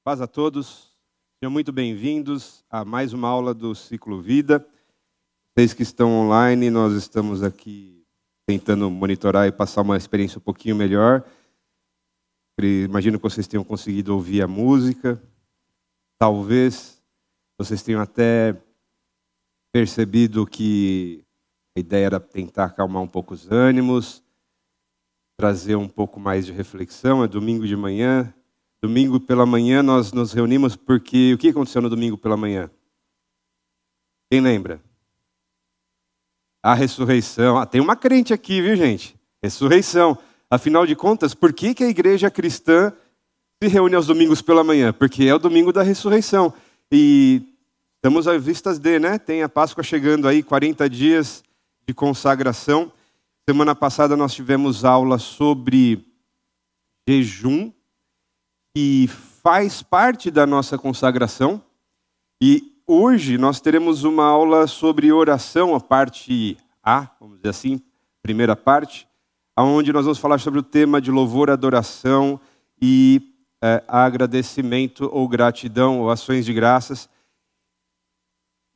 Paz a todos, sejam muito bem-vindos a mais uma aula do Ciclo Vida. Vocês que estão online, nós estamos aqui tentando monitorar e passar uma experiência um pouquinho melhor. Imagino que vocês tenham conseguido ouvir a música. Talvez vocês tenham até percebido que a ideia era tentar acalmar um pouco os ânimos, trazer um pouco mais de reflexão. É domingo de manhã. Domingo pela manhã nós nos reunimos porque... O que aconteceu no domingo pela manhã? Quem lembra? A ressurreição. Tem uma crente aqui, viu, gente? Ressurreição. Afinal de contas, por que a igreja cristã se reúne aos domingos pela manhã? Porque é o domingo da ressurreição. E estamos às vistas de, né? Tem a Páscoa chegando aí, 40 dias de consagração. Semana passada nós tivemos aula sobre jejum, que faz parte da nossa consagração. E hoje nós teremos uma aula sobre oração, a parte A, vamos dizer assim, primeira parte, onde nós vamos falar sobre o tema de louvor, adoração e agradecimento ou gratidão, ou ações de graças.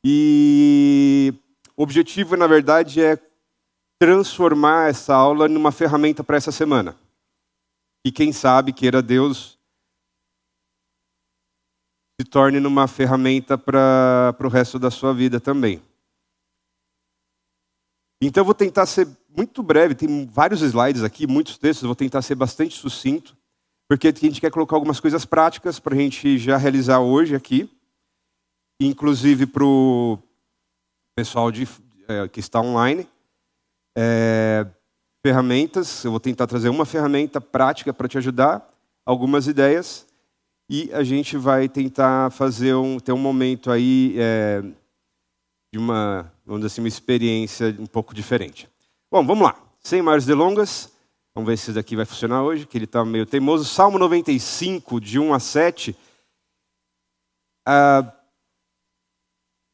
E o objetivo, na verdade, é transformar essa aula numa ferramenta para essa semana. E quem sabe, queira Deus, se torne numa ferramenta para o resto da sua vida também. Então eu vou tentar ser muito breve, tem vários slides aqui, muitos textos, vou tentar ser bastante sucinto, porque a gente quer colocar algumas coisas práticas para a gente já realizar hoje aqui, inclusive para o pessoal que está online. Ferramentas, eu vou tentar trazer uma ferramenta prática para te ajudar, algumas ideias. E a gente vai tentar ter um momento aí de uma, vamos dizer assim, uma experiência um pouco diferente. Bom, vamos lá. Sem maiores delongas, vamos ver se isso daqui vai funcionar hoje, que ele está meio teimoso. Salmo 95, de 1 a 7.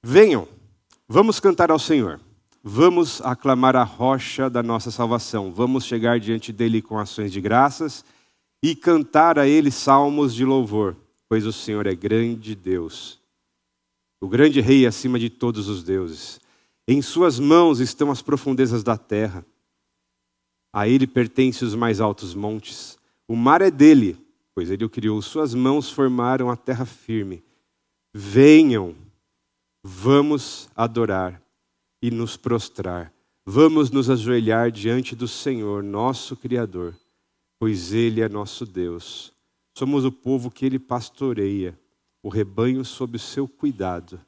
Venham, vamos cantar ao Senhor. Vamos aclamar a rocha da nossa salvação. Vamos chegar diante dele com ações de graças e cantar a ele salmos de louvor, pois o Senhor é grande Deus, o grande Rei acima de todos os deuses. Em suas mãos estão as profundezas da terra. A ele pertencem os mais altos montes. O mar é dele, pois ele o criou. Suas mãos formaram a terra firme. Venham, vamos adorar e nos prostrar. Vamos nos ajoelhar diante do Senhor, nosso Criador, pois ele é nosso Deus. Somos o povo que ele pastoreia, o rebanho sob o seu cuidado.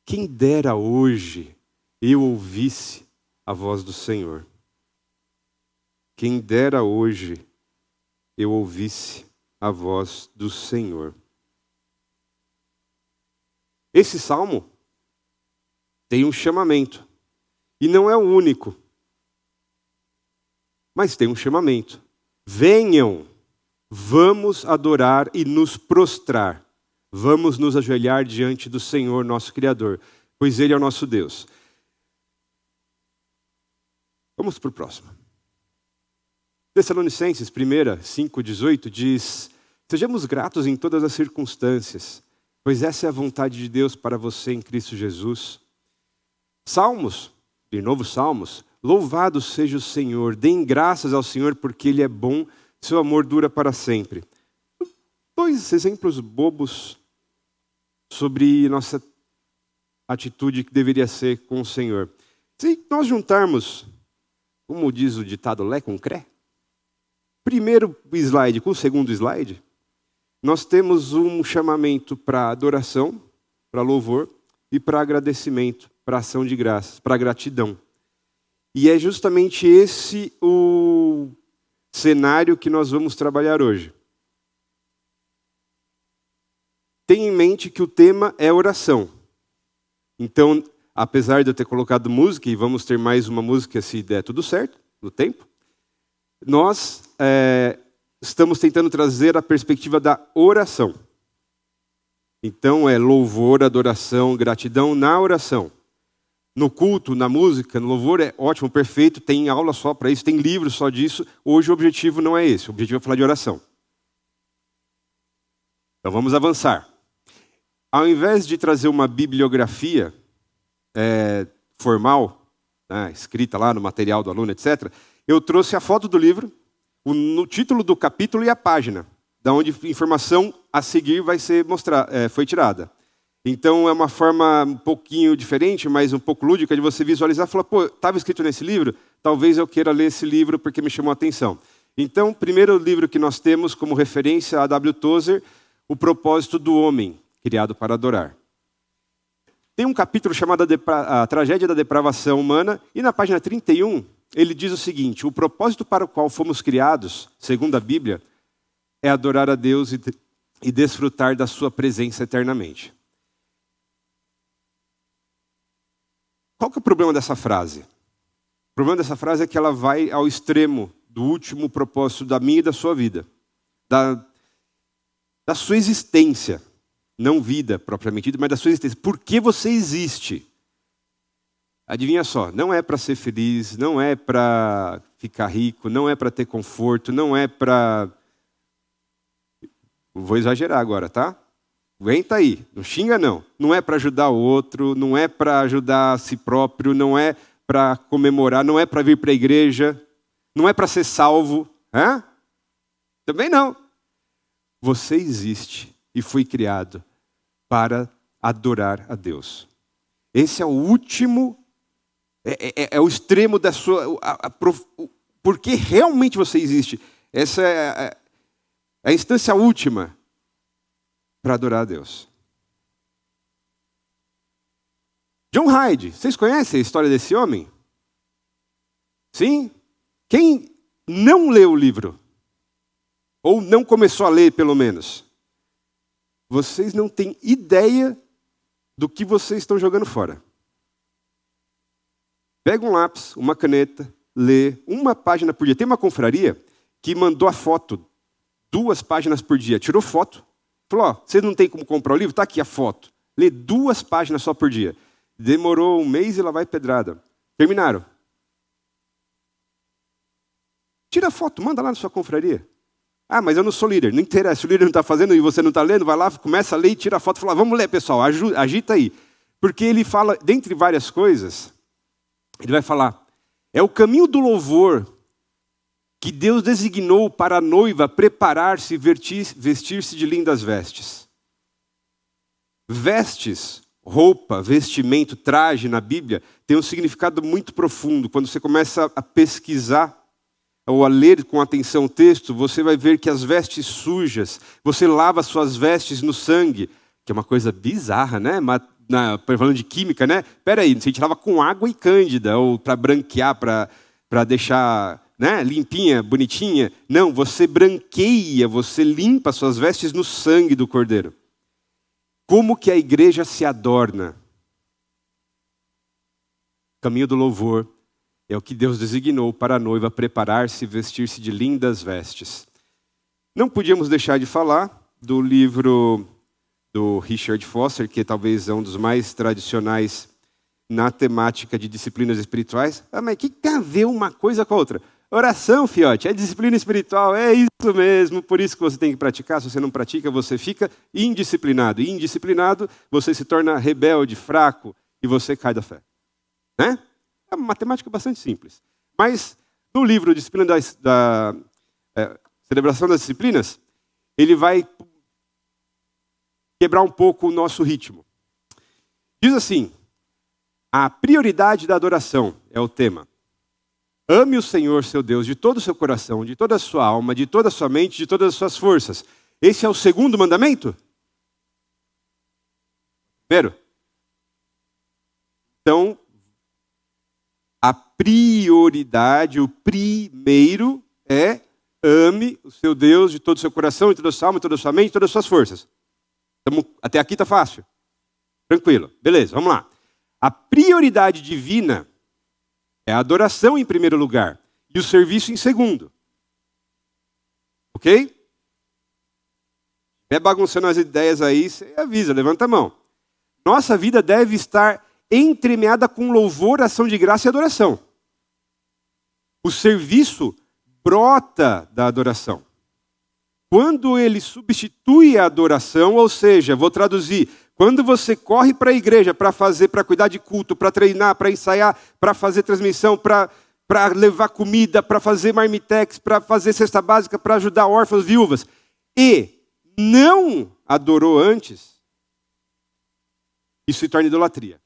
Quem dera hoje eu ouvisse a voz do Senhor. Quem dera hoje eu ouvisse a voz do Senhor. Esse salmo tem um chamamento. E não é o único. Mas tem um chamamento. Venham, vamos adorar e nos prostrar. Vamos nos ajoelhar diante do Senhor, nosso Criador, pois ele é o nosso Deus. Vamos para o próximo. Tessalonicenses 1, 5:18 diz: sejamos gratos em todas as circunstâncias, pois essa é a vontade de Deus para você em Cristo Jesus. Salmos, de novo Salmos, louvado seja o Senhor, deem graças ao Senhor porque ele é bom, seu amor dura para sempre. 2 exemplos bobos sobre nossa atitude que deveria ser com o Senhor. Se nós juntarmos, como diz o ditado, Lé com Cré, primeiro slide com o segundo slide, nós temos um chamamento para adoração, para louvor e para agradecimento, para ação de graças, para gratidão. E é justamente esse o cenário que nós vamos trabalhar hoje. Tenha em mente que o tema é oração. Então, apesar de eu ter colocado música, e vamos ter mais uma música se der tudo certo, no tempo, nós estamos tentando trazer a perspectiva da oração. Então, é louvor, adoração, gratidão na oração. No culto, na música, no louvor é ótimo, perfeito, tem aula só para isso, tem livro só disso. Hoje o objetivo não é esse, o objetivo é falar de oração. Então vamos avançar. Ao invés de trazer uma bibliografia formal, né, escrita lá no material do aluno, etc., eu trouxe a foto do livro, no título do capítulo e a página, da onde a informação a seguir vai ser foi tirada. Então é uma forma um pouquinho diferente, mas um pouco lúdica, de você visualizar e falar, pô, estava escrito nesse livro? Talvez eu queira ler esse livro porque me chamou a atenção. Então, o primeiro livro que nós temos como referência, a W. Tozer, O Propósito do Homem, Criado para Adorar. Tem um capítulo chamado A Tragédia da Depravação Humana, e na página 31, ele diz o seguinte: o propósito para o qual fomos criados, segundo a Bíblia, é adorar a Deus e desfrutar da sua presença eternamente. Qual que é o problema dessa frase? O problema dessa frase é que ela vai ao extremo do último propósito da minha e da sua vida. Da sua existência. Não vida propriamente dita, mas da sua existência. Por que você existe? Adivinha só, não é para ser feliz, não é para ficar rico, não é para ter conforto, não é para... Vou exagerar agora, tá? Aguenta aí, não xinga não. Não é para ajudar o outro, não é para ajudar a si próprio, não é para comemorar, não é para vir para a igreja, não é para ser salvo. Hã? Também não. Você existe e foi criado para adorar a Deus. Esse é o último, é o extremo da sua... porque realmente você existe. Essa é a instância última para adorar a Deus. John Hyde, vocês conhecem a história desse homem? Sim? Quem não leu o livro? Ou não começou a ler, pelo menos? Vocês não têm ideia do que vocês estão jogando fora. Pega um lápis, uma caneta, lê uma página por dia. Tem uma confraria que mandou a foto, 2 páginas por dia. Tirou foto. Falou, ó, vocês não tem como comprar o livro? Está aqui a foto. Lê 2 páginas só por dia. Demorou 1 mês e lá vai pedrada. Terminaram. Tira a foto, manda lá na sua confraria. Ah, mas eu não sou líder. Não interessa, se o líder não está fazendo e você não está lendo, vai lá, começa a ler e tira a foto e fala, vamos ler, pessoal, agita aí. Porque ele fala, dentre várias coisas, ele vai falar, é o caminho do louvor que Deus designou para a noiva preparar-se e vestir-se de lindas vestes. Vestes, roupa, vestimento, traje na Bíblia tem um significado muito profundo. Quando você começa a pesquisar ou a ler com atenção o texto, você vai ver que as vestes sujas, você lava suas vestes no sangue, que é uma coisa bizarra, né? Falando de química, né? Peraí, você tirava com água e cândida, ou para branquear, para deixar... né, limpinha, bonitinha. Não, você branqueia, você limpa suas vestes no sangue do Cordeiro. Como que a igreja se adorna? O caminho do louvor é o que Deus designou para a noiva preparar-se e vestir-se de lindas vestes. Não podíamos deixar de falar do livro do Richard Foster, que talvez é um dos mais tradicionais na temática de disciplinas espirituais. Ah, mas o que tem a ver uma coisa com a outra? Oração, fiote, é disciplina espiritual, é isso mesmo, por isso que você tem que praticar. Se você não pratica, você fica indisciplinado. E indisciplinado, você se torna rebelde, fraco, e você cai da fé. Né? É uma matemática bastante simples. Mas, no livro Disciplina Celebração das Disciplinas, ele vai quebrar um pouco o nosso ritmo. Diz assim, a prioridade da adoração é o tema. Ame o Senhor, seu Deus, de todo o seu coração, de toda a sua alma, de toda a sua mente, de todas as suas forças. Esse é o segundo mandamento? Primeiro. Então, a prioridade, o primeiro é ame o seu Deus de todo o seu coração, de toda a sua alma, de toda a sua mente, de todas as suas forças. Até aqui está fácil? Tranquilo. Beleza, vamos lá. A prioridade divina é a adoração em primeiro lugar e o serviço em segundo. Ok? É bagunçando as ideias aí, você avisa, levanta a mão. Nossa vida deve estar entremeada com louvor, ação de graça e adoração. O serviço brota da adoração. quando ele substitui a adoração, ou seja, vou traduzir, quando você corre para a igreja para fazer, para cuidar de culto, para treinar, para ensaiar, para fazer transmissão, para levar comida, para fazer marmitex, para fazer cesta básica, para ajudar órfãos, viúvas, e não adorou antes, isso se torna idolatria.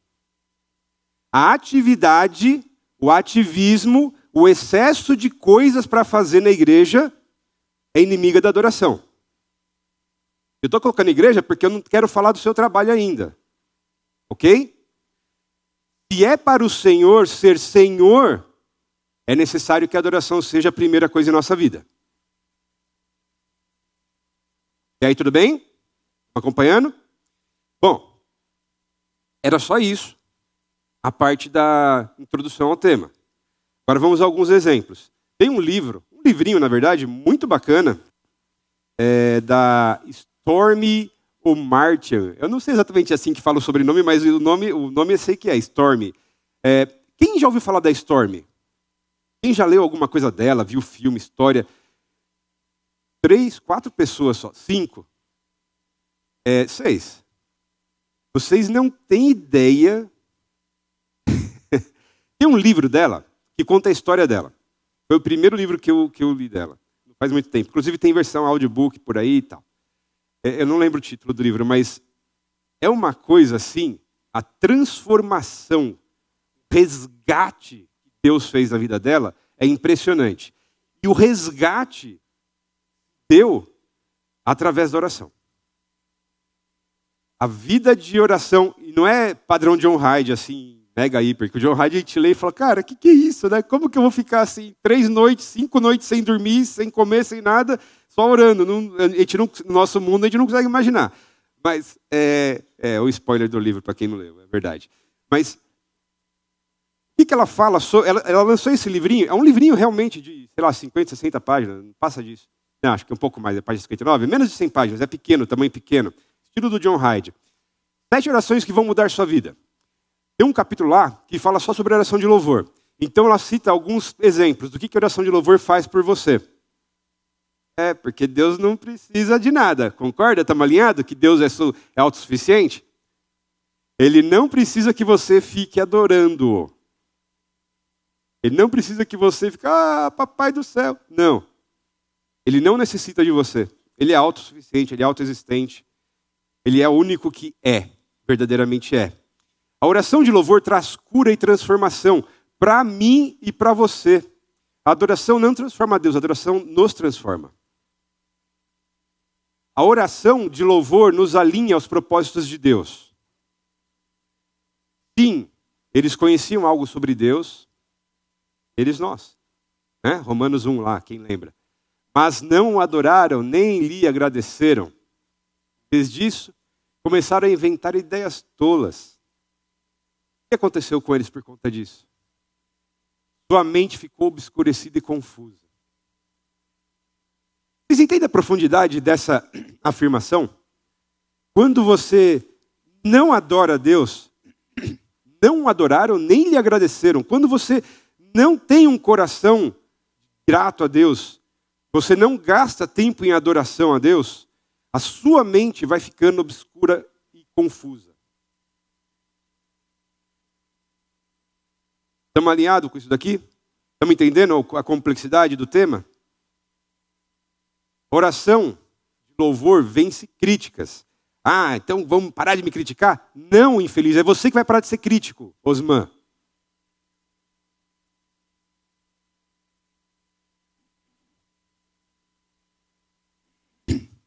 A atividade, o ativismo, o excesso de coisas para fazer na igreja é inimiga da adoração. Eu estou colocando igreja porque eu não quero falar do seu trabalho ainda. Ok? Se é para o Senhor ser Senhor, é necessário que a adoração seja a primeira coisa em nossa vida. E aí, tudo bem? Estão acompanhando? Bom, era só isso, a parte da introdução ao tema. Agora vamos a alguns exemplos. Tem um livrinho, na verdade, muito bacana, da Stormy O'Martian. Eu não sei exatamente assim que fala o sobrenome, mas o nome eu sei que é Stormy. Quem já ouviu falar da Stormy? Quem já leu alguma coisa dela, viu filme, história? 3, 4 pessoas só. 5. 6. Vocês não têm ideia. Tem um livro dela que conta a história dela. Foi o primeiro livro que eu li dela. Não faz muito tempo. Inclusive tem versão audiobook por aí e tal. Eu não lembro o título do livro, mas é uma coisa assim, a transformação, o resgate que Deus fez na vida dela é impressionante. E o resgate deu através da oração. A vida de oração, e não é padrão John Hyde, assim, mega hiper, que o John Hyde a gente lê e fala, cara, o que é isso, né? Como que eu vou ficar assim, 3 noites, 5 noites sem dormir, sem comer, sem nada, só orando? No nosso mundo a gente não consegue imaginar. Mas é o spoiler do livro, para quem não leu, é verdade. Mas o que ela fala? Ela lançou esse livrinho, é um livrinho realmente de, sei lá, 50, 60 páginas, não passa disso. Não, acho que é um pouco mais, é página 59, menos de 100 páginas, é pequeno, tamanho pequeno. Estilo do John Hyde. 7 orações que vão mudar sua vida. Tem um capítulo lá que fala só sobre oração de louvor. Então ela cita alguns exemplos do que a oração de louvor faz por você. Porque Deus não precisa de nada. Concorda? Estamos alinhados que Deus é autossuficiente? Ele não precisa que você fique adorando-o. Ele não precisa que você fique, papai do céu. Não. Ele não necessita de você. Ele é autossuficiente, ele é autoexistente. Ele é o único que verdadeiramente é. A oração de louvor traz cura e transformação para mim e para você. A adoração não transforma Deus, a adoração nos transforma. A oração de louvor nos alinha aos propósitos de Deus. Sim, eles conheciam algo sobre Deus, nós. Né? Romanos 1 lá, quem lembra? Mas não o adoraram, nem lhe agradeceram. Em vez disso, começaram a inventar ideias tolas. O que aconteceu com eles por conta disso? Sua mente ficou obscurecida e confusa. Vocês entendem a profundidade dessa afirmação? Quando você não adora a Deus, não o adoraram, nem lhe agradeceram. Quando você não tem um coração grato a Deus, você não gasta tempo em adoração a Deus, a sua mente vai ficando obscura e confusa. Estamos alinhados com isso daqui? Estamos entendendo a complexidade do tema? Oração de louvor vence críticas. Então vamos parar de me criticar? Não, infeliz, é você que vai parar de ser crítico, Osman.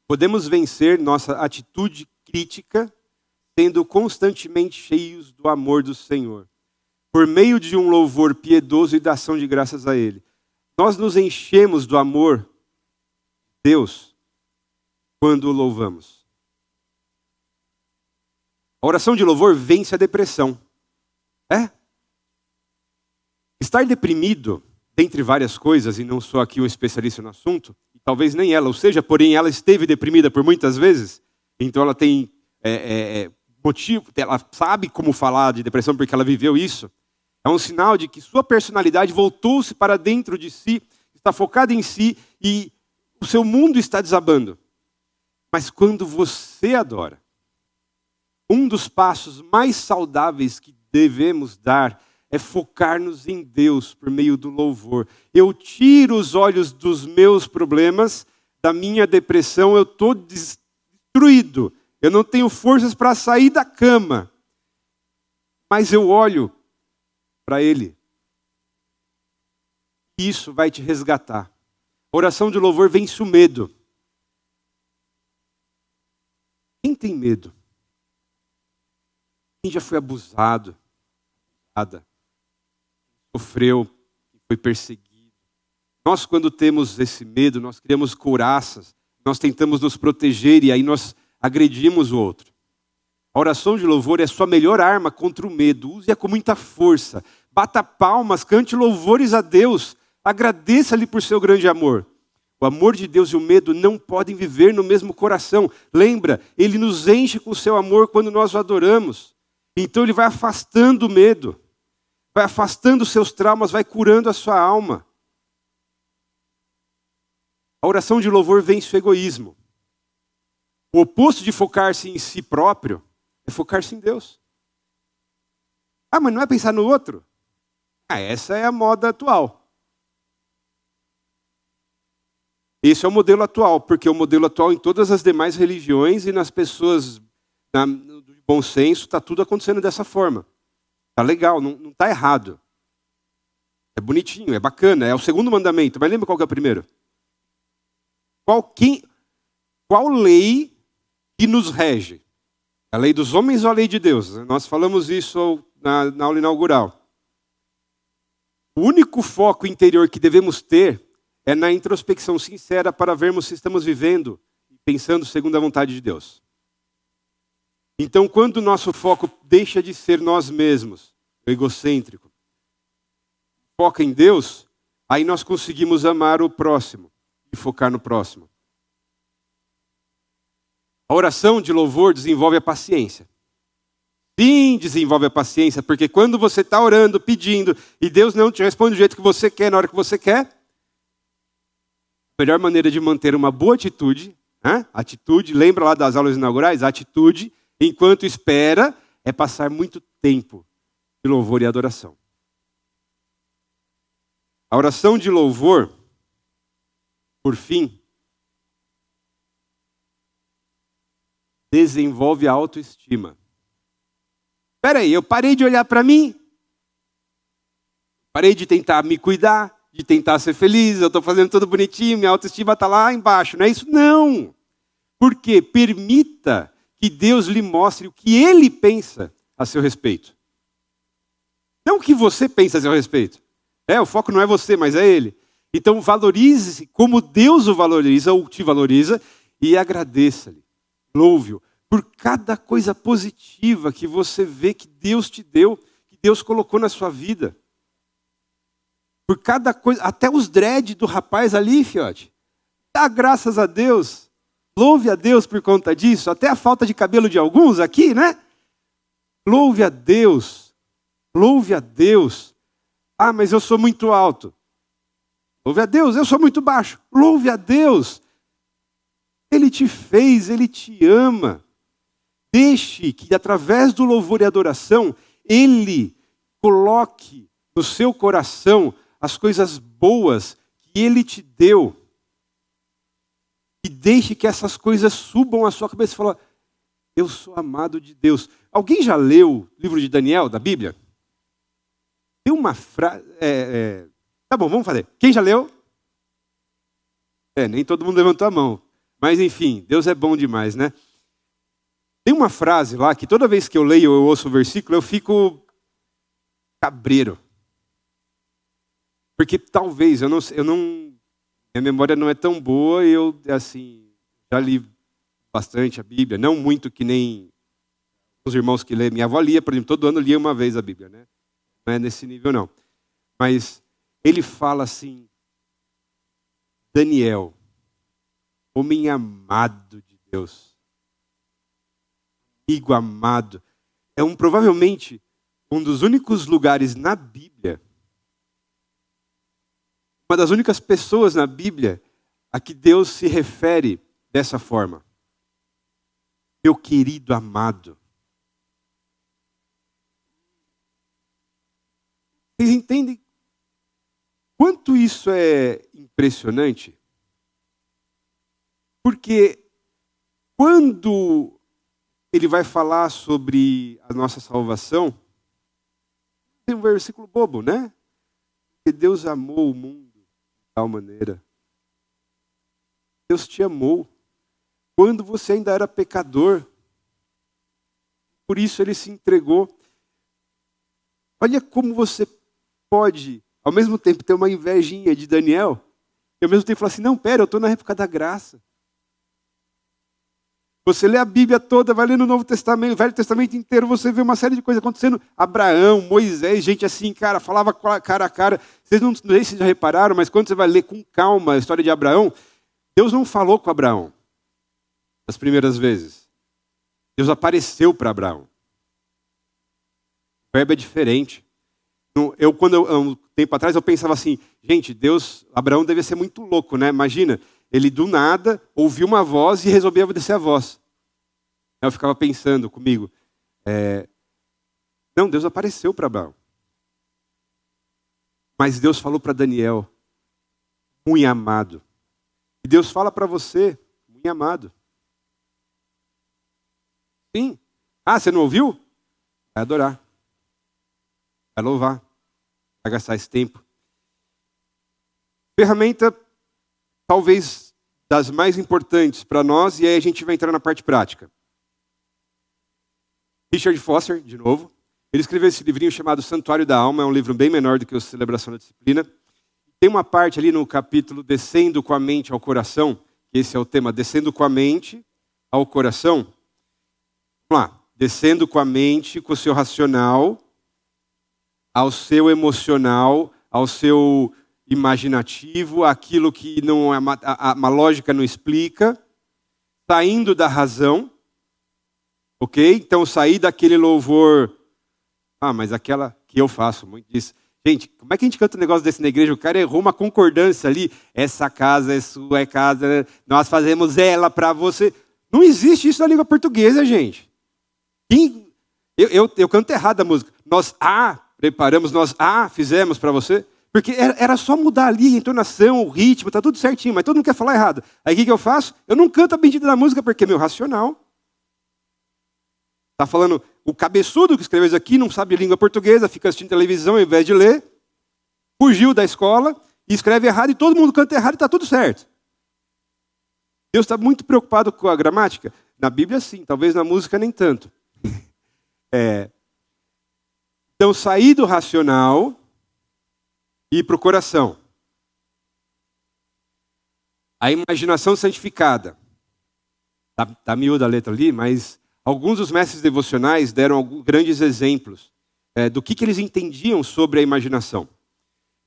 Podemos vencer nossa atitude crítica sendo constantemente cheios do amor do Senhor, por meio de um louvor piedoso e da ação de graças a Ele. Nós nos enchemos do amor de Deus quando o louvamos. A oração de louvor vence a depressão. Estar deprimido, dentre várias coisas, e não sou aqui um especialista no assunto, talvez nem ela, ou seja, porém ela esteve deprimida por muitas vezes, então ela tem motivo, ela sabe como falar de depressão porque ela viveu isso. É um sinal de que sua personalidade voltou-se para dentro de si, está focada em si e O seu mundo está desabando. Mas quando você adora, um dos passos mais saudáveis que devemos dar é focar-nos em Deus por meio do louvor. Eu tiro os olhos dos meus problemas, da minha depressão, eu estou destruído. Eu não tenho forças para sair da cama. Mas eu olho para Ele. Isso vai te resgatar. A oração de louvor vence o medo. Quem tem medo? Quem já foi abusado, abusada, sofreu, foi perseguido. Nós, quando temos esse medo, nós criamos couraças, nós tentamos nos proteger e aí nós agredimos o outro. A oração de louvor é a sua melhor arma contra o medo. Use-a com muita força. Bata palmas, cante louvores a Deus. Agradeça-lhe por seu grande amor. O amor de Deus e o medo não podem viver no mesmo coração. Lembra, Ele nos enche com o seu amor quando nós o adoramos. Então Ele vai afastando o medo. Vai afastando os seus traumas, vai curando a sua alma. A oração de louvor vence o egoísmo. O oposto de focar-se em si próprio é focar-se em Deus. Ah, mas não é pensar no outro? Ah, essa é a moda atual. Esse é o modelo atual, porque o modelo atual em todas as demais religiões e nas pessoas do bom senso, está tudo acontecendo dessa forma. Está legal, não está errado. É bonitinho, é bacana, é o segundo mandamento. Mas lembra qual que é o primeiro? Qual lei que nos rege? A lei dos homens ou a lei de Deus? Nós falamos isso na aula inaugural. O único foco interior que devemos ter é na introspecção sincera para vermos se estamos vivendo e pensando segundo a vontade de Deus. Então, quando o nosso foco deixa de ser nós mesmos, o egocêntrico, foca em Deus, aí nós conseguimos amar o próximo e focar no próximo. A oração de louvor desenvolve a paciência. Sim, desenvolve a paciência, porque quando você está orando, pedindo, e Deus não te responde do jeito que você quer, na hora que você quer, a melhor maneira de manter uma boa atitude, atitude, lembra lá das aulas inaugurais? A atitude, enquanto espera, é passar muito tempo de louvor e adoração. A oração de louvor, por fim, desenvolve a autoestima. Espera aí, eu parei de olhar para mim, parei de tentar me cuidar, de tentar ser feliz, eu estou fazendo tudo bonitinho, minha autoestima está lá embaixo, não é isso? Não! Porque permita que Deus lhe mostre o que Ele pensa a seu respeito. Não o que você pensa a seu respeito. O foco não é você, mas é Ele. Então valorize-se como Deus o valoriza ou te valoriza e agradeça-lhe. Louve-o por cada coisa positiva que você vê que Deus te deu, que Deus colocou na sua vida. Por cada coisa, até os dread do rapaz ali, fiote. Dá graças a Deus. Louve a Deus por conta disso. Até a falta de cabelo de alguns aqui, né? Louve a Deus. Louve a Deus. Ah, mas eu sou muito alto. Louve a Deus, eu sou muito baixo. Louve a Deus. Ele te fez, Ele te ama. Deixe que através do louvor e adoração, Ele coloque no seu coração as coisas boas que Ele te deu. E deixe que essas coisas subam à sua cabeça e fale, eu sou amado de Deus. Alguém já leu o livro de Daniel, da Bíblia? Tem uma frase... Tá bom, vamos fazer. Quem já leu? Nem todo mundo levantou a mão. Mas enfim, Deus é bom demais, né? Tem uma frase lá que toda vez que eu leio ou ouço o versículo, eu fico cabreiro. Porque talvez, minha memória não é tão boa e eu, assim, já li bastante a Bíblia. Não muito que nem os irmãos que lêem. Minha avó lia, por exemplo, todo ano lia uma vez a Bíblia, né? Não é nesse nível, não. Mas ele fala assim, Daniel, homem amado de Deus, amigo amado, provavelmente um dos únicos lugares na Bíblia, uma das únicas pessoas na Bíblia a que Deus se refere dessa forma. Meu querido amado. Vocês entendem quanto isso é impressionante? Porque quando ele vai falar sobre a nossa salvação, tem um versículo bobo, né? Porque Deus amou o mundo de tal maneira. Deus te amou quando você ainda era pecador. Por isso ele se entregou. Olha como você pode, ao mesmo tempo, ter uma invejinha de Daniel, e ao mesmo tempo falar assim, não, pera, eu estou na época da graça. Você lê a Bíblia toda, vai lendo o Novo Testamento, o Velho Testamento inteiro, você vê uma série de coisas acontecendo. Abraão, Moisés, gente assim, cara, falava cara a cara. Vocês não sei se vocês já repararam, mas quando você vai ler com calma a história de Abraão, Deus não falou com Abraão as primeiras vezes. Deus apareceu para Abraão. O verbo é diferente. Um tempo atrás, eu pensava assim, gente, Abraão devia ser muito louco, né? Imagina, ele do nada ouviu uma voz e resolvia obedecer a voz. Eu ficava pensando comigo, não, Deus apareceu para Abraão. Mas Deus falou para Daniel, muito amado. E Deus fala para você, muito amado. Sim. Ah, você não ouviu? Vai adorar. Vai louvar. Vai gastar esse tempo. Ferramenta, talvez, das mais importantes para nós, e aí a gente vai entrar na parte prática. Richard Foster, de novo. Ele escreveu esse livrinho chamado Santuário da Alma, é um livro bem menor do que o Celebração da Disciplina. Tem uma parte ali no capítulo Descendo com a Mente ao Coração, que esse é o tema, Descendo com a Mente ao Coração. Vamos lá. Descendo com a mente, com o seu racional, ao seu emocional, ao seu imaginativo, aquilo que não uma lógica não explica, saindo da razão, ok? Então sair daquele louvor, mas aquela que eu faço muito disso. Gente, como é que a gente canta um negócio desse na igreja? O cara errou uma concordância ali, essa casa é sua, é casa, nós fazemos ela para você. Não existe isso na língua portuguesa, gente. Eu canto errado a música. Nós preparamos, nós fizemos para você. Porque era só mudar ali a entonação, o ritmo, tá tudo certinho, mas todo mundo quer falar errado. Aí o que eu faço? Eu não canto a bendita da música porque é meu racional. Tá falando, o cabeçudo que escreveu isso aqui não sabe língua portuguesa, fica assistindo televisão ao invés de ler, fugiu da escola e escreve errado e todo mundo canta errado e tá tudo certo. Deus está muito preocupado com a gramática? Na Bíblia sim, talvez na música nem tanto. Então sair do racional e ir para o coração. A imaginação santificada. Tá miúda a letra ali, mas alguns dos mestres devocionais deram alguns grandes exemplos do que eles entendiam sobre a imaginação.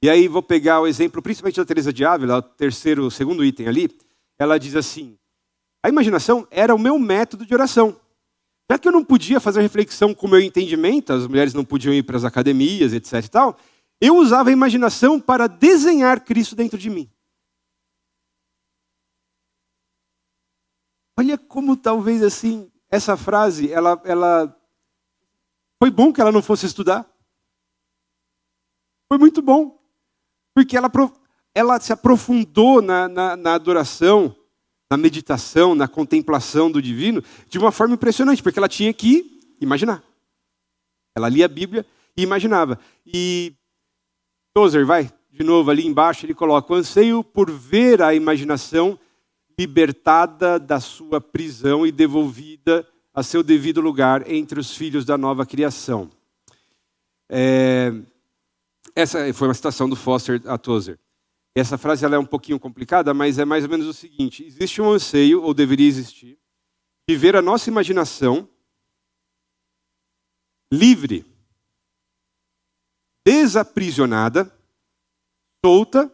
E aí vou pegar o exemplo, principalmente da Teresa de Ávila, o segundo item ali. Ela diz assim, a imaginação era o meu método de oração. Já que eu não podia fazer reflexão com o meu entendimento, as mulheres não podiam ir para as academias, etc. e tal, eu usava a imaginação para desenhar Cristo dentro de mim. Olha como talvez assim, essa frase, ela foi bom que ela não fosse estudar. Foi muito bom. Porque ela se aprofundou na adoração, na meditação, na contemplação do divino, de uma forma impressionante, porque ela tinha que imaginar. Ela lia a Bíblia e imaginava. E Tozer, vai, de novo ali embaixo, ele coloca, o anseio por ver a imaginação libertada da sua prisão e devolvida a seu devido lugar entre os filhos da nova criação. Essa foi uma citação do Foster a Tozer. Essa frase ela é um pouquinho complicada, mas é mais ou menos o seguinte. Existe um anseio, ou deveria existir, de ver a nossa imaginação livre, desaprisionada, solta,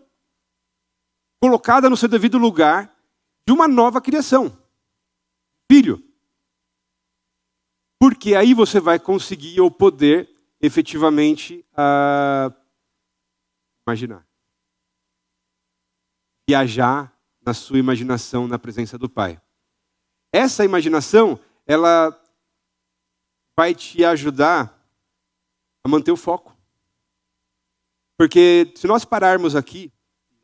colocada no seu devido lugar de uma nova criação. Filho. Porque aí você vai conseguir ou poder efetivamente imaginar. Viajar na sua imaginação na presença do Pai. Essa imaginação, ela vai te ajudar a manter o foco. Porque se nós pararmos aqui,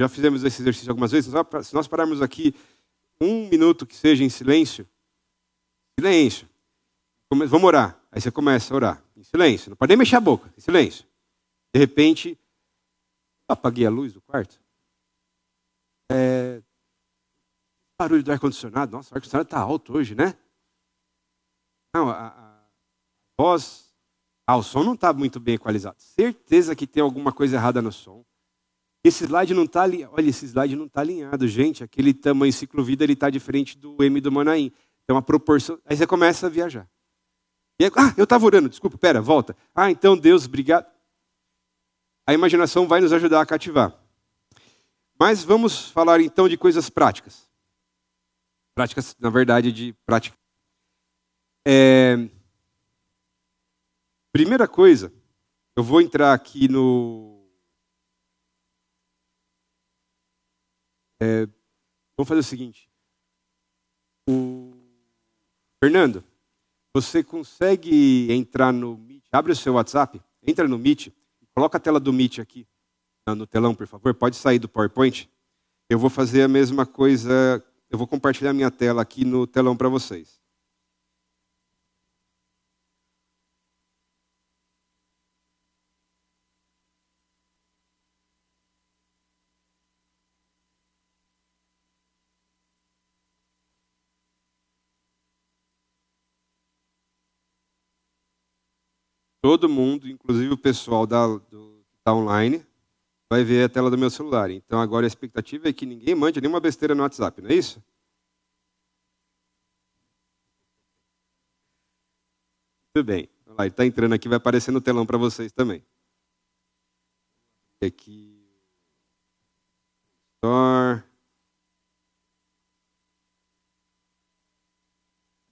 já fizemos esse exercício algumas vezes, se nós pararmos aqui 1 minuto que seja em silêncio, vamos orar. Aí você começa a orar, em silêncio, não pode nem mexer a boca, em silêncio. De repente, apaguei a luz do quarto. Barulho do ar-condicionado, nossa, o ar-condicionado está alto hoje, né? Não, a voz, o som não está muito bem equalizado. Certeza que tem alguma coisa errada no som. Esse slide não está alinhado. Olha, esse slide não está alinhado, gente. Aquele tamanho Ciclo Vida, ele está diferente do M do Manaim. Então a proporção. Aí você começa a viajar. E aí, eu estava orando, desculpa, volta. Então Deus, obrigado. A imaginação vai nos ajudar a cativar. Mas vamos falar então de coisas práticas. Práticas, na verdade, de prática. Primeira coisa, eu vou entrar aqui no... vamos fazer o seguinte. Fernando, você consegue entrar no Meet? Abre o seu WhatsApp, entra no Meet, coloca a tela do Meet aqui no telão, por favor. Pode sair do PowerPoint. Eu vou fazer a mesma coisa, eu vou compartilhar minha tela aqui no telão para vocês. Todo mundo, inclusive o pessoal que está online, vai ver a tela do meu celular. Então agora a expectativa é que ninguém mande nenhuma besteira no WhatsApp, não é isso? Tudo bem. Ele está entrando aqui, vai aparecer no telão para vocês também. Aqui. Store.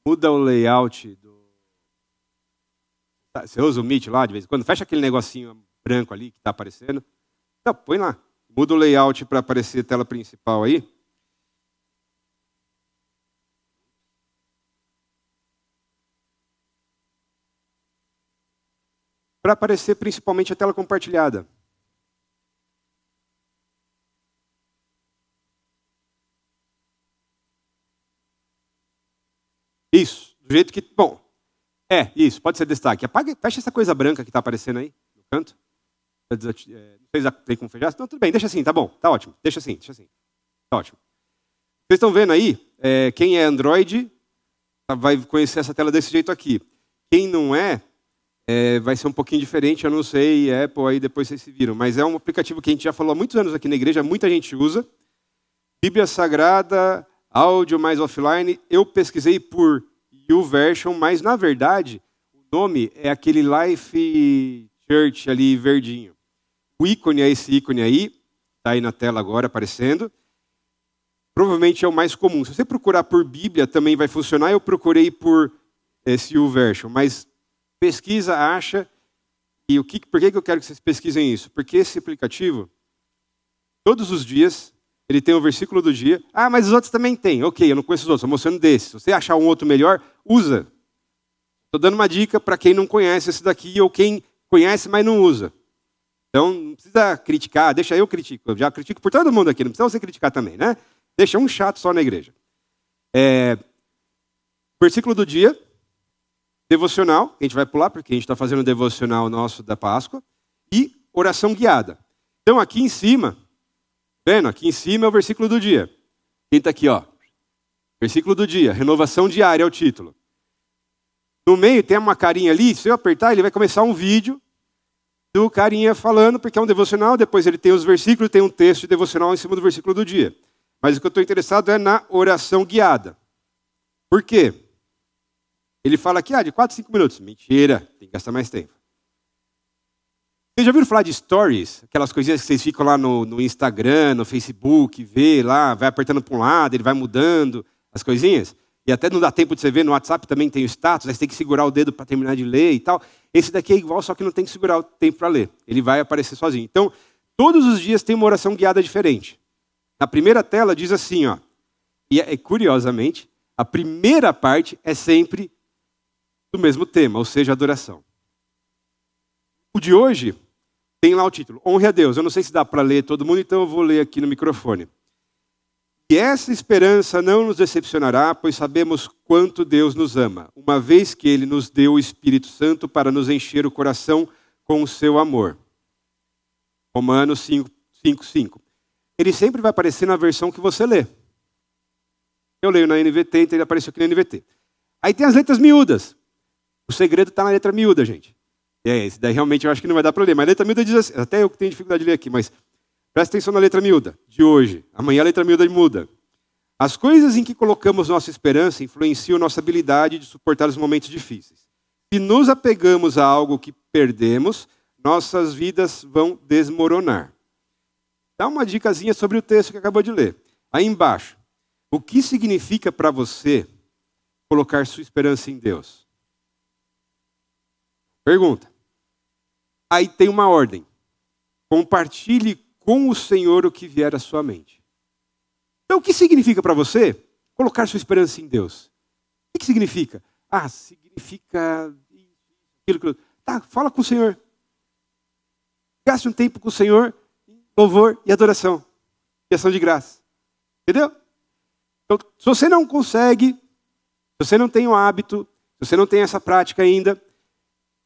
Muda o layout do... Você usa o Meet lá de vez em quando? Fecha aquele negocinho branco ali que está aparecendo. Então, põe lá. Muda o layout para aparecer a tela principal aí. Para aparecer principalmente a tela compartilhada. Isso. Do jeito que... Bom... isso, pode ser destaque. Apaga, fecha essa coisa branca que está aparecendo aí, no canto. Não sei se tem como fechar. Não, tudo bem, deixa assim, tá bom, tá ótimo. Deixa assim, tá ótimo. Vocês estão vendo aí, quem é Android vai conhecer essa tela desse jeito aqui. Quem não vai ser um pouquinho diferente, eu não sei, Apple, aí depois vocês se viram. Mas é um aplicativo que a gente já falou há muitos anos aqui na igreja, muita gente usa. Bíblia Sagrada, áudio mais offline. Eu pesquisei por YouVersion, mas na verdade o nome é aquele Life Church ali verdinho. O ícone é esse ícone aí, está aí na tela agora aparecendo. Provavelmente é o mais comum. Se você procurar por Bíblia também vai funcionar. Eu procurei por esse YouVersion, mas pesquisa, acha. E por que eu quero que vocês pesquisem isso? Porque esse aplicativo, todos os dias, ele tem o versículo do dia. Mas os outros também tem. Ok, eu não conheço os outros, estou mostrando desse. Se você achar um outro melhor, usa. Estou dando uma dica para quem não conhece esse daqui ou quem conhece, mas não usa. Então, não precisa criticar, deixa eu critico. Eu já critico por todo mundo aqui, não precisa você criticar também, né? Deixa um chato só na igreja. Versículo do dia, devocional, a gente vai pular, porque a gente está fazendo o devocional nosso da Páscoa, e oração guiada. Então, aqui em cima, vendo? Aqui em cima é o versículo do dia. Quem está aqui, ó? Versículo do dia, renovação diária é o título. No meio tem uma carinha ali, se eu apertar, ele vai começar um vídeo do carinha falando, porque é um devocional, depois ele tem os versículos, tem um texto de devocional em cima do versículo do dia. Mas o que eu estou interessado é na oração guiada. Por quê? Ele fala aqui, de 4 a 5 minutos. Mentira, tem que gastar mais tempo. Vocês já ouviram falar de stories? Aquelas coisinhas que vocês ficam lá no Instagram, no Facebook, vê lá, vai apertando para um lado, ele vai mudando as coisinhas. E até não dá tempo de você ver, no WhatsApp também tem o status, aí você tem que segurar o dedo para terminar de ler e tal. Esse daqui é igual, só que não tem que segurar o tempo para ler. Ele vai aparecer sozinho. Então, todos os dias tem uma oração guiada diferente. Na primeira tela diz assim, ó, e curiosamente, a primeira parte é sempre do mesmo tema, ou seja, adoração. O de hoje tem lá o título, Honre a Deus. Eu não sei se dá para ler todo mundo, então eu vou ler aqui no microfone. E essa esperança não nos decepcionará, pois sabemos quanto Deus nos ama, uma vez que Ele nos deu o Espírito Santo para nos encher o coração com o seu amor. Romanos 5:5. Ele sempre vai aparecer na versão que você lê. Eu leio na NVT, então ele apareceu aqui na NVT. Aí tem as letras miúdas. O segredo está na letra miúda, gente. Esse daí realmente eu acho que não vai dar para ler. Mas a letra miúda diz assim, até eu que tenho dificuldade de ler aqui, mas presta atenção na letra miúda de hoje. Amanhã a letra miúda muda. As coisas em que colocamos nossa esperança influenciam nossa habilidade de suportar os momentos difíceis. Se nos apegamos a algo que perdemos, nossas vidas vão desmoronar. Dá uma dicasinha sobre o texto que acabou de ler. Aí embaixo. O que significa para você colocar sua esperança em Deus? Pergunta. Aí tem uma ordem. Compartilhe com o Senhor o que vier à sua mente. Então, o que significa para você colocar sua esperança em Deus? O que significa? Significa aquilo. Tá, fala com o Senhor. Gaste um tempo com o Senhor em louvor e adoração. E ação de graça. Entendeu? Então, se você não consegue, se você não tem o hábito, se você não tem essa prática ainda,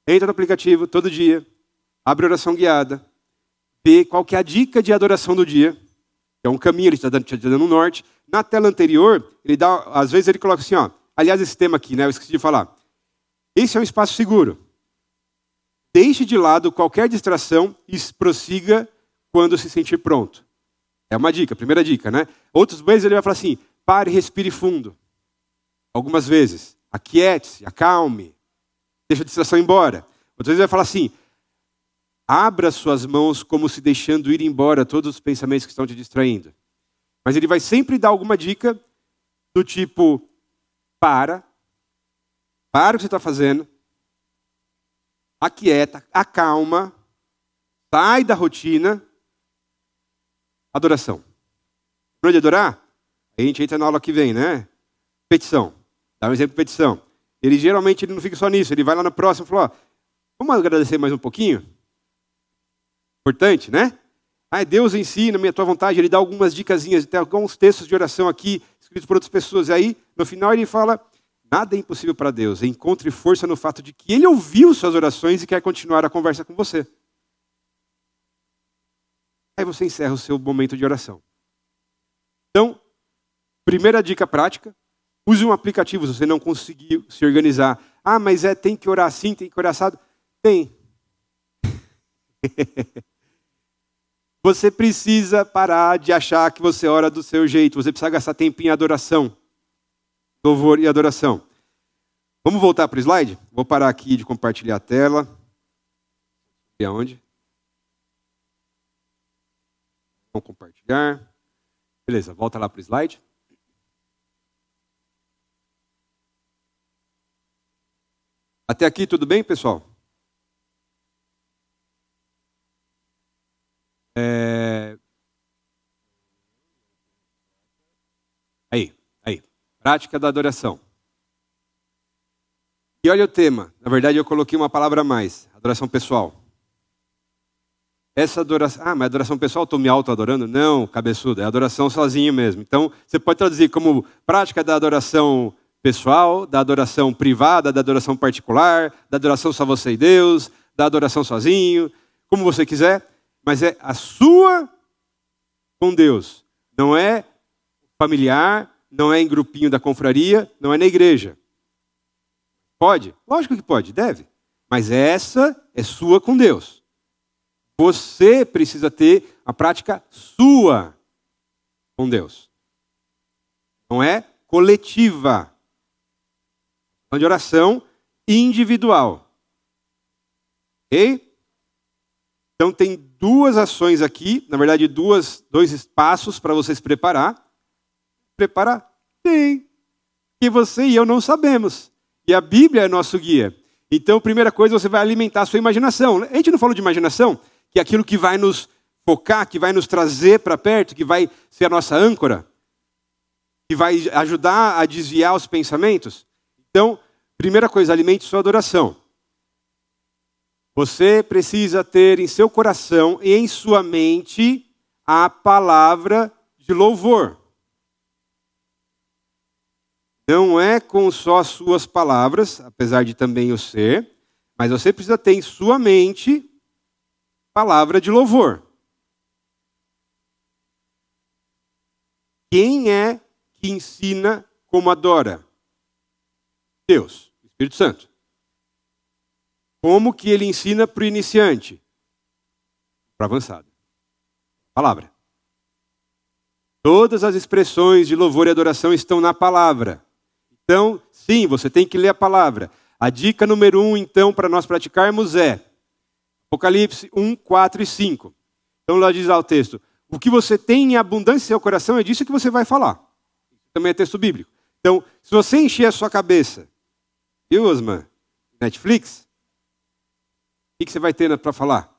entra no aplicativo todo dia, abre oração guiada, vê qual que é a dica de adoração do dia, que é um caminho, ele está dando um norte. Na tela anterior, ele dá, às vezes ele coloca assim, ó, aliás, esse tema aqui, né, eu esqueci de falar. Esse é um espaço seguro. Deixe de lado qualquer distração e prossiga quando se sentir pronto. É uma dica, primeira dica, né? Outras vezes ele vai falar assim, pare e respire fundo. Algumas vezes, aquiete-se, acalme, deixa a distração embora. Outras vezes ele vai falar assim, abra suas mãos como se deixando ir embora todos os pensamentos que estão te distraindo. Mas ele vai sempre dar alguma dica do tipo, para o que você está fazendo, aquieta, acalma, sai da rotina, adoração. Para onde adorar? Aí a gente entra na aula que vem, né? Petição. Dá um exemplo de petição. Ele geralmente não fica só nisso, ele vai lá na próxima e fala, ó, vamos agradecer mais um pouquinho? Importante, né? Deus ensina, a tua vontade, ele dá algumas dicasinhas, tem alguns textos de oração aqui, escritos por outras pessoas. E aí, no final, ele fala, nada é impossível para Deus. Encontre força no fato de que ele ouviu suas orações e quer continuar a conversa com você. Aí você encerra o seu momento de oração. Então, primeira dica prática, use um aplicativo se você não conseguir se organizar. Mas tem que orar assim, tem que orar assado. Tem. Você precisa parar de achar que você ora do seu jeito. Você precisa gastar tempo em adoração. Louvor e adoração. Vamos voltar para o slide? Vou parar aqui de compartilhar a tela. E aonde? Vamos compartilhar. Beleza, volta lá para o slide. Até aqui tudo bem, pessoal? Aí. Prática da adoração. E olha o tema. Na verdade, eu coloquei uma palavra a mais. Adoração pessoal. Essa adoração... mas adoração pessoal, estou me auto-adorando? Não, cabeçudo. É adoração sozinho mesmo. Então, você pode traduzir como prática da adoração pessoal, da adoração privada, da adoração particular, da adoração só você e Deus, da adoração sozinho, como você quiser. Mas é a sua com Deus. Não é familiar, não é em grupinho da confraria, não é na igreja. Pode? Lógico que pode, deve. Mas essa é sua com Deus. Você precisa ter a prática sua com Deus. Não é coletiva. É de oração individual. Ok? Então tem duas ações aqui, na verdade dois passos para você se preparar. Preparar? Tem. Que você e eu não sabemos. E a Bíblia é nosso guia. Então, primeira coisa, você vai alimentar a sua imaginação. A gente não falou de imaginação, que é aquilo que vai nos focar, que vai nos trazer para perto, que vai ser a nossa âncora, que vai ajudar a desviar os pensamentos? Então, primeira coisa, alimente sua adoração. Você precisa ter em seu coração e em sua mente a palavra de louvor. Não é com só as suas palavras, apesar de também o ser, mas você precisa ter em sua mente palavra de louvor. Quem é que ensina como adora? Deus, o Espírito Santo. Como que ele ensina para o iniciante? Para o avançado. Palavra. Todas as expressões de louvor e adoração estão na palavra. Então, sim, você tem que ler a palavra. A dica número 1, então, para nós praticarmos é Apocalipse 1, 4 e 5. Então, lá diz lá o texto: o que você tem em abundância em seu coração é disso que você vai falar. Também é texto bíblico. Então, se você encher a sua cabeça, viu, Osman? Netflix? O que você vai ter para falar?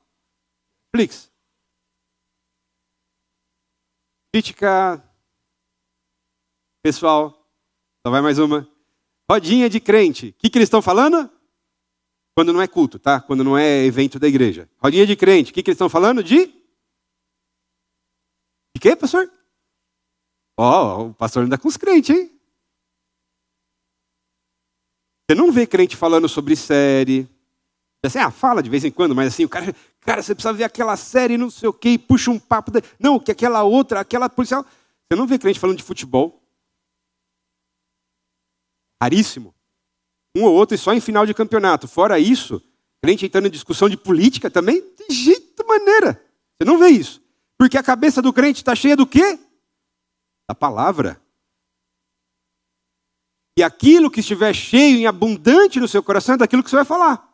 Netflix. Crítica pessoal. Só vai mais uma. Rodinha de crente. O que eles estão falando? Quando não é culto, tá? Quando não é evento da igreja. Rodinha de crente. O que eles estão falando? De quê, pastor? O pastor anda com os crentes, hein? Você não vê crente falando sobre série. Assim, fala de vez em quando, mas assim, o cara, você precisa ver aquela série, não sei o quê, e puxa um papo. Não, que aquela outra, aquela policial. Você não vê crente falando de futebol. Raríssimo. Um ou outro e só em final de campeonato. Fora isso, crente entrando em discussão de política também, de jeito maneira. Você não vê isso. Porque a cabeça do crente está cheia do quê? Da palavra. E aquilo que estiver cheio e abundante no seu coração é daquilo que você vai falar.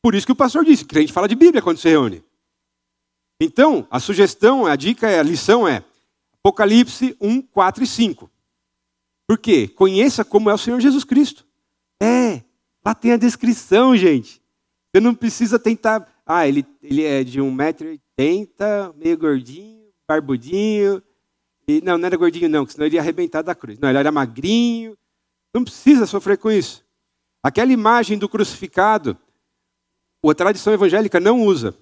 Por isso que o pastor disse, crente fala de Bíblia quando se reúne. Então, a sugestão, a dica, a lição é Apocalipse 1, 4 e 5. Por quê? Conheça como é o Senhor Jesus Cristo. Lá tem a descrição, gente. Você não precisa tentar... ele é de 1,80 m, meio gordinho, barbudinho. Não era gordinho não, senão ele ia arrebentar da cruz. Não, ele era magrinho. Não precisa sofrer com isso. Aquela imagem do crucificado, a tradição evangélica não usa.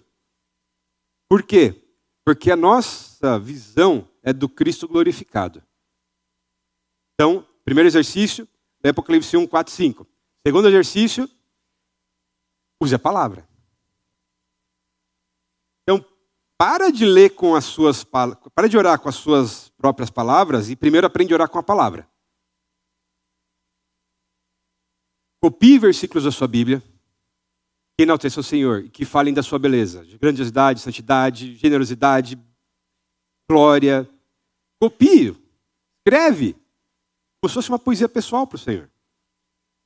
Por quê? Porque a nossa visão é do Cristo glorificado. Então, primeiro exercício, é Apocalipse 1, 4, 5. Segundo exercício, use a palavra. Então, para de ler com as suas palavras, para de orar com as suas próprias palavras e primeiro aprende a orar com a palavra. Copie versículos da sua Bíblia que enalteçam o Senhor e que falem da sua beleza, de grandiosidade, santidade, generosidade, glória. Copie, escreve, como se fosse uma poesia pessoal para o Senhor.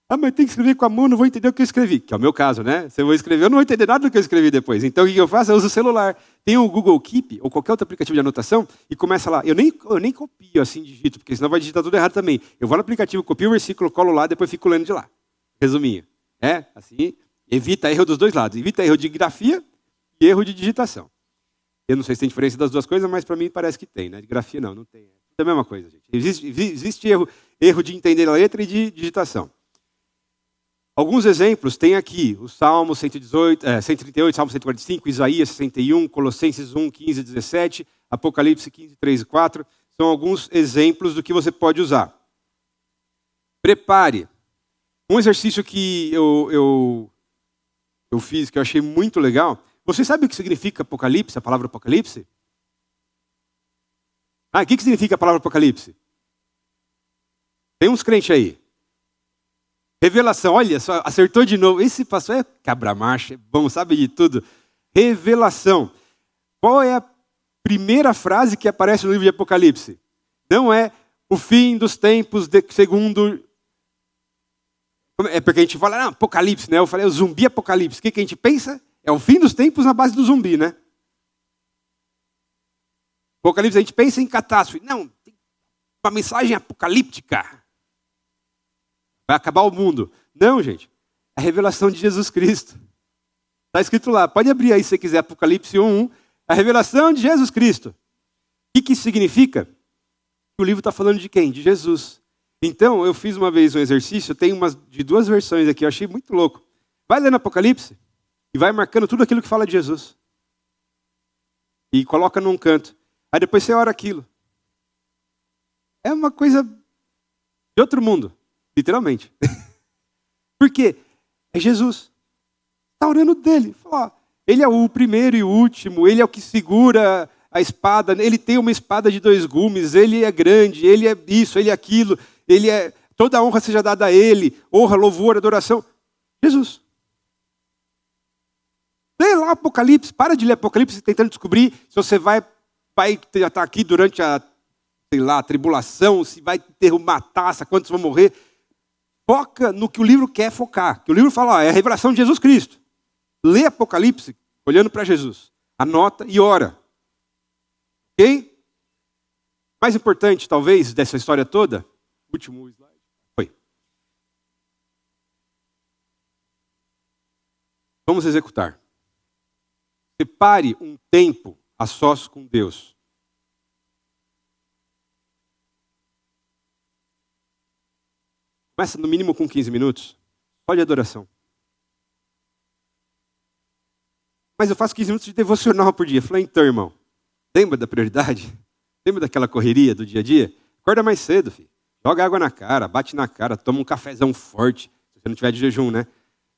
Mas tem que escrever com a mão, não vou entender o que eu escrevi. Que é o meu caso, né? Se eu vou escrever, eu não vou entender nada do que eu escrevi depois. Então, o que eu faço? Eu uso o celular. Tem o Google Keep, ou qualquer outro aplicativo de anotação, e começa lá. Eu nem copio assim, digito, porque senão vai digitar tudo errado também. Eu vou no aplicativo, copio o versículo, colo lá, depois fico lendo de lá. Resuminho. Assim, evita erro dos dois lados. Evita erro de grafia e erro de digitação. Eu não sei se tem diferença das duas coisas, mas para mim parece que tem, né? De grafia não tem. É a mesma coisa, gente. Existe erro de entender a letra e de digitação. Alguns exemplos tem aqui, o Salmo 138, Salmo 145, Isaías 61, Colossenses 1, 15 e 17, Apocalipse 15, 3 e 4. São alguns exemplos do que você pode usar. Prepare. Um exercício que eu fiz, que eu achei muito legal. Você sabe o que significa Apocalipse, a palavra Apocalipse? O que significa a palavra Apocalipse? Tem uns crentes aí. Revelação, olha só, acertou de novo. Esse pastor é cabra-macho, é bom, sabe de tudo. Revelação. Qual é a primeira frase que aparece no livro de Apocalipse? Não é o fim dos tempos segundo... É porque a gente fala, Apocalipse, né? Eu falei, o zumbi Apocalipse. O que a gente pensa? É o fim dos tempos na base do zumbi, né? Apocalipse, a gente pensa em catástrofe. Não, tem uma mensagem apocalíptica. Vai acabar o mundo. Não, gente. É a revelação de Jesus Cristo. Está escrito lá. Pode abrir aí se você quiser. Apocalipse 1. A revelação de Jesus Cristo. O que isso significa? O livro está falando de quem? De Jesus. Então, eu fiz uma vez um exercício, tem de 2 versões aqui, eu achei muito louco. Vai ler no Apocalipse e vai marcando tudo aquilo que fala de Jesus. E coloca num canto. Aí depois você ora aquilo. É uma coisa de outro mundo, literalmente. Por quê? É Jesus. Está orando dele. Fala, ele é o primeiro e o último, ele é o que segura a espada, ele tem uma espada de 2 gumes, ele é grande, ele é isso, ele é aquilo, ele é... Toda a honra seja dada a ele, honra, louvor, adoração. Jesus. Lê lá Apocalipse, para de ler Apocalipse tentando descobrir se você vai estar aqui durante a tribulação, se vai ter uma taça, quantos vão morrer. Foca no que o livro quer focar. Que o livro fala, é a revelação de Jesus Cristo. Lê Apocalipse, olhando para Jesus. Anota e ora. Ok? Mais importante, talvez, dessa história toda, último slide, foi. Vamos executar. Separe um tempo a sós com Deus. Começa no mínimo com 15 minutos, só de adoração. Mas eu faço 15 minutos de devocional por dia. Falei, então, irmão, lembra da prioridade? Lembra daquela correria do dia a dia? Acorda mais cedo, filho. Joga água na cara, bate na cara, toma um cafezão forte, se você não tiver de jejum, né?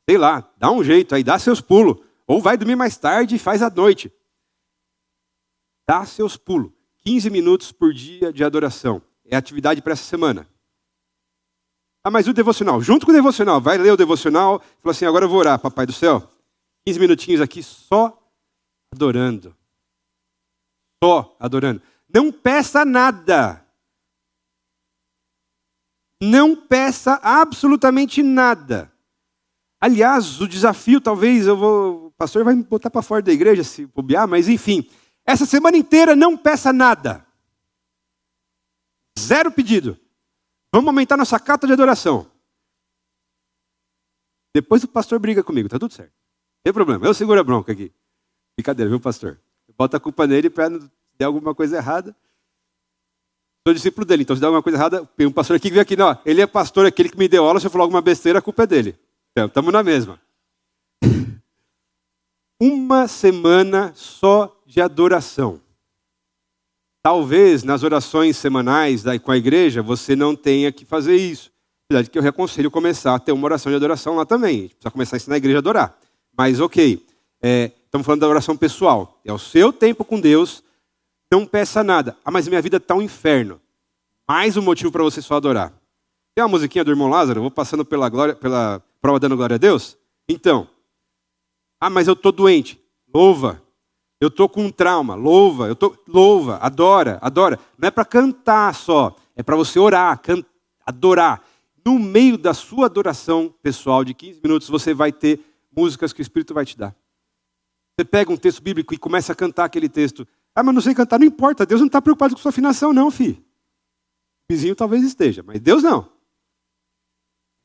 Sei lá, dá um jeito aí, dá seus pulos. Ou vai dormir mais tarde e faz à noite. Dá seus pulos. 15 minutos por dia de adoração. É a atividade para essa semana. Ah, mas o devocional. Junto com o devocional. Vai ler o devocional. Fala assim, agora eu vou orar, Papai do Céu. 15 minutinhos aqui só adorando. Só adorando. Não peça nada. Não peça absolutamente nada. Aliás, o desafio, talvez, o pastor vai me botar para fora da igreja se bobear, mas enfim. Essa semana inteira não peça nada. 0 pedido. Vamos aumentar nossa carta de adoração. Depois o pastor briga comigo, tá tudo certo. Não tem problema, eu seguro a bronca aqui. Brincadeira, viu, pastor? Bota a culpa nele para não der alguma coisa errada. Sou discípulo dele, então se der alguma coisa errada, tem um pastor aqui que veio aqui, não, ele é pastor, aquele que me deu aula, se eu falar alguma besteira, a culpa é dele. Então, estamos na mesma. Uma semana só de adoração. Talvez nas orações semanais com a igreja você não tenha que fazer isso. Apesar de que eu aconselho começar a ter uma oração de adoração lá também. A gente precisa começar a ensinar a igreja a adorar. Mas ok, estamos falando da oração pessoal. É o seu tempo com Deus, não peça nada. Ah, mas minha vida está um inferno. Mais um motivo para você só adorar. Tem uma musiquinha do irmão Lázaro? Vou passando pela prova dando glória a Deus? Então, mas eu estou doente. Louva. Eu estou com um trauma. Louva. Louva. Adora. Não é para cantar só. É para você orar, adorar. No meio da sua adoração pessoal de 15 minutos, você vai ter músicas que o Espírito vai te dar. Você pega um texto bíblico e começa a cantar aquele texto. Ah, mas não sei cantar. Não importa. Deus não está preocupado com sua afinação, não, filho. O vizinho talvez esteja, mas Deus não.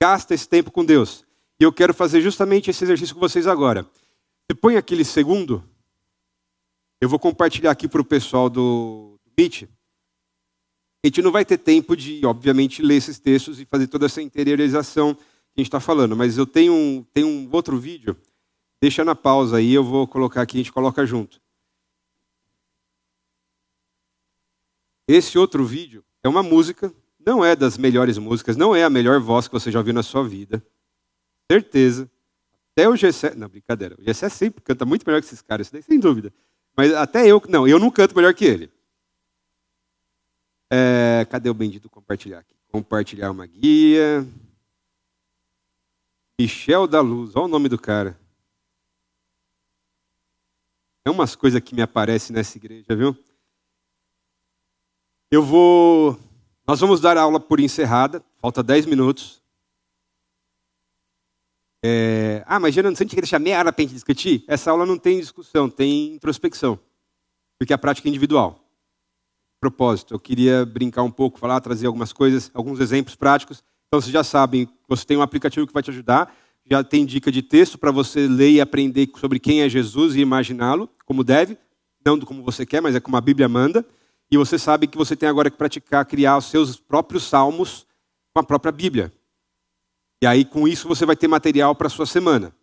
Gasta esse tempo com Deus. E eu quero fazer justamente esse exercício com vocês agora. Você põe aquele segundo. Eu vou compartilhar aqui para o pessoal do Meet. A gente não vai ter tempo de, obviamente, ler esses textos e fazer toda essa interiorização que a gente está falando. Mas eu tenho um outro vídeo. Deixa na pausa aí, eu vou colocar aqui, a gente coloca junto. Esse outro vídeo é uma música, não é das melhores músicas, não é a melhor voz que você já ouviu na sua vida. Certeza. Até o Gessé... Não, brincadeira. O Gessé sempre canta muito melhor que esses caras, isso daí sem dúvida. Mas até eu não canto melhor que ele. Cadê o bendito compartilhar aqui? Compartilhar uma guia. Michel da Luz, olha o nome do cara. É umas coisas que me aparecem nessa igreja, viu? Nós vamos dar a aula por encerrada, falta 10 minutos. Mas Gerando, você não tinha que deixar meia hora para a gente discutir? Essa aula não tem discussão, tem introspecção. Porque a prática é individual. Propósito, eu queria brincar um pouco, trazer algumas coisas, alguns exemplos práticos. Então vocês já sabem, você tem um aplicativo que vai te ajudar, já tem dica de texto para você ler e aprender sobre quem é Jesus e imaginá-lo, como deve. não como você quer, mas é como a Bíblia manda. E você sabe que você tem agora que praticar, criar os seus próprios salmos com a própria Bíblia. E aí, com isso, você vai ter material para a sua semana.